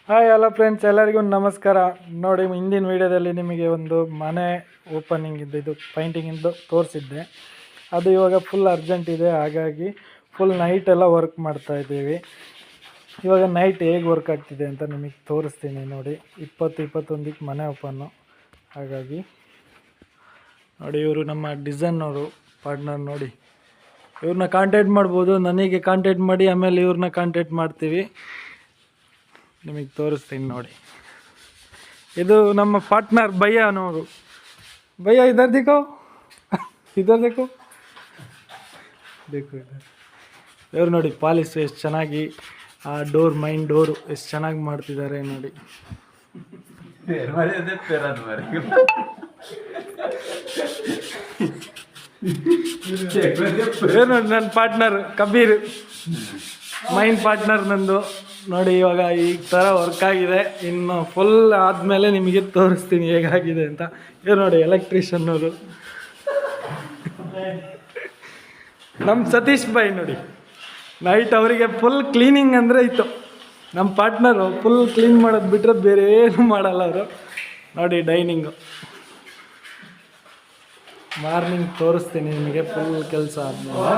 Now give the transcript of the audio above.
Hi hello friends, ಎಲ್ಲರಿಗೂ ನಮಸ್ಕಾರ. ನೋಡಿ, ಹಿಂದಿನ ವೀಡಿಯೋದಲ್ಲಿ ನಿಮಗೆ ಒಂದು ಮನೆ ಓಪನಿಂಗ್ ಇದು ಪೈಂಟಿಂಗಿಂದು ತೋರಿಸಿದ್ದೆ. ಅದು ಇವಾಗ ಫುಲ್ ಅರ್ಜೆಂಟ್ ಇದೆ, ಹಾಗಾಗಿ ಫುಲ್ ನೈಟ್ ಎಲ್ಲ ವರ್ಕ್ ಮಾಡ್ತಾಯಿದ್ದೀವಿ. ಇವಾಗ ನೈಟ್ ಹೇಗೆ ವರ್ಕ್ ಆಗ್ತಿದೆ ಅಂತ ನಿಮಗೆ ತೋರಿಸ್ತೀನಿ. ನೋಡಿ, 21ಕ್ಕೆ ಮನೆ ಓಪನ್ನು. ಹಾಗಾಗಿ ನೋಡಿ, ಇವರು ನಮ್ಮ ಡಿಸೈನವರು ಪಾರ್ಟ್ನರ್. ನೋಡಿ, ಇವ್ರನ್ನ ಕಾಂಟ್ಯಾಕ್ಟ್ ಮಾಡ್ಬೋದು, ನನಗೆ ಕಾಂಟ್ಯಾಕ್ಟ್ ಮಾಡಿ ಆಮೇಲೆ ಇವ್ರನ್ನ ಕಾಂಟ್ಯಾಕ್ಟ್ ಮಾಡ್ತೀವಿ. ನಿಮಗೆ ತೋರಿಸ್ತೀನಿ ನೋಡಿ. ಇದು ನಮ್ಮ ಪಾರ್ಟ್ನರ್ ಭಯ್ಯನವರು. ಭಯ್ಯ ಇದರ್ ದೇಖೋ, ಇದರ್ ದೇಖೋ, ದೇಖೋ ಇದರ್. ಇವ್ರು ನೋಡಿ, ಪಾಲಿಸ್ ಎಷ್ಟು ಚೆನ್ನಾಗಿ, ಆ ಡೋರ್, ಮೈನ್ ಡೋರು ಎಷ್ಟು ಚೆನ್ನಾಗಿ ಮಾಡ್ತಿದ್ದಾರೆ ನೋಡಿ. ನೋಡಿ, ನನ್ನ ಪಾರ್ಟ್ನರ್ ಕಬೀರ್, ಮೈನ್ ಪಾರ್ಟ್ನರ್ ನಂದು. ನೋಡಿ, ಇವಾಗ ಈ ಥರ ವರ್ಕ್ ಆಗಿದೆ. ಇನ್ನು ಫುಲ್ ಆದಮೇಲೆ ನಿಮಗೆ ತೋರಿಸ್ತೀನಿ ಹೇಗಾಗಿದೆ ಅಂತ. ಇವ್ರು ನೋಡಿ, ಎಲೆಕ್ಟ್ರಿಷಿಯನ್ನವರು ನಮ್ಮ ಸತೀಶ್ ಬಾಯ್. ನೋಡಿ, ನೈಟ್ ಅವರಿಗೆ ಫುಲ್ ಕ್ಲೀನಿಂಗ್ ಅಂದರೆ ಇತ್ತು. ನಮ್ಮ ಪಾರ್ಟ್ನರು ಫುಲ್ ಕ್ಲೀನ್ ಮಾಡೋದು ಬಿಟ್ಟರೆ ಬೇರೆ ಏನು ಮಾಡಲ್ಲ ಅವರು. ನೋಡಿ, ಡೈನಿಂಗು ಮಾರ್ನಿಂಗ್ ತೋರಿಸ್ತೀನಿ ನಿಮಗೆ ಫುಲ್ ಕೆಲಸ ಆದಮೇಲೆ.